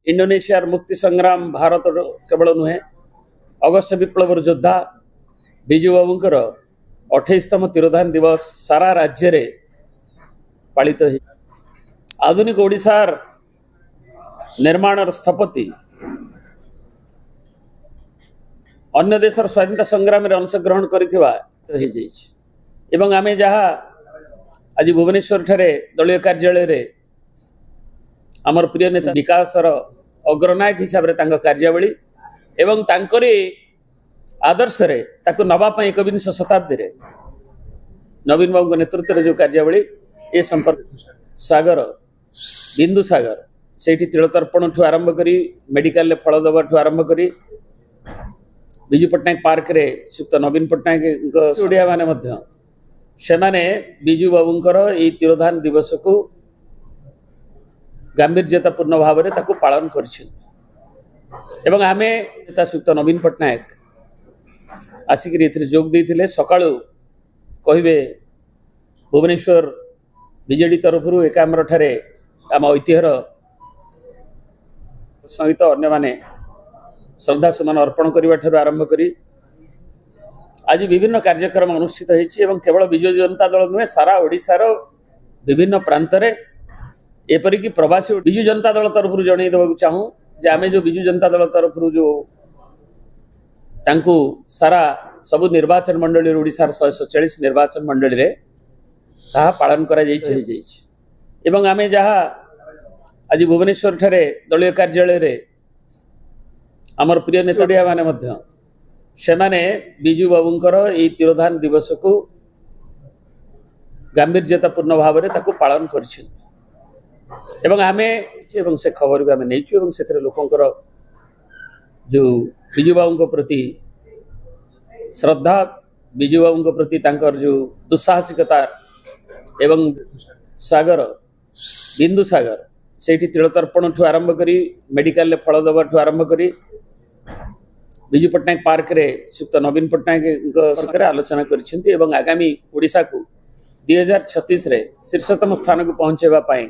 इंडोनेशियार मुक्ति संग्राम भारत केवल नुहे अगस्ट विप्लवर योद्धा विजु बाबूंकर 28तम तिरोधान दिवस सारा राज्य रे पालित है। आधुनिक ओडिशार निर्माण स्थपति अन्य देशर स्वाधीनता संग्राम में अंशग्रहण करिथिबा एवं आमे जहाँ आज भुवनेश्वर ठारे दलीय कार्यालय रे आमर प्रिय नेता विकासर अग्रनायक हिसाब रे तांको कार्यावली एवं तांकरी आदर्श रे ताको नवा पई 21 शताब्दी रे नवीन बाबू नेतृत्व रे जो कार्यावली ए संपर्क सागर बिंदु सागर सेठी तिल तर्पण ठू आरंभ करी मेडिकल ले फल दबा ठू आरंभ करी विजु पट्टनायक पार्क रे सुक्त नवीन पट्टनायक ओडिया माने मध्य से माने विजु बाबूंकर ए तिरोधान दिवस को गांभीर्यतापूर्ण भाव में ताकू पालन कर आमे सुक्त नवीन पट्टनायक आसिक जोग देते सकाळु कहे भुवनेश्वर बीजेडी तरफ एकाम्र ठारे आम ऐतिह्यर सहित अन्य माने श्रद्धा सुमन अर्पण करने आरंभ करी आज विभिन्न कार्यक्रम अनुष्ठित होती केवल विजु जनता दल नुहे सारा ओडिशार विभिन्न प्रांत रे एपरिक प्रवासी विजु जनता दल तरफ जन देवाक चाहूँ जे आमे जो विजु जनता दल तरफ जो तांकू सारा सबु निर्वाचन मंडली ओडिशार 147 निर्वाचन मंडली रे ताहा पालन करा एवं आमे जहाँ आज भुवनेश्वर ठारे दलीय कार्यालय रे आमर प्रिय नेता ओडिया माने मध्य से माने विजु बाबूंकर ए तिरोधान दिवस को गांभीर्यतापूर्ण भाव में ताकू पालन कर आमे से खबर भी आमे नहीं से लोकंकर जो विजु बाबू प्रति श्रद्धा विजु बाबू प्रति तांकर जो दुस्साहसिकता एवं सागर बिंदु सागर सेठी तिल तर्पण ठू आरंभ करी मेडिकल ले फल दबा ठू आरंभ करी विजु पट्टनायक पार्क रे सुक्त नवीन पट्टनायक आलोचना करिसेंती एवं आगामी ओडिशा को 2036 रे शीर्षतम स्थान को पहुंचेबा पाई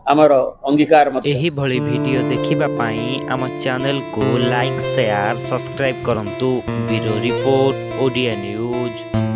आमर अंगीकार मत एही भली वीडियो देखिबा पाई आम चैनल को लाइक शेयर सब्सक्राइब करंतु ब्यूरो रिपोर्ट ओडिया न्यूज।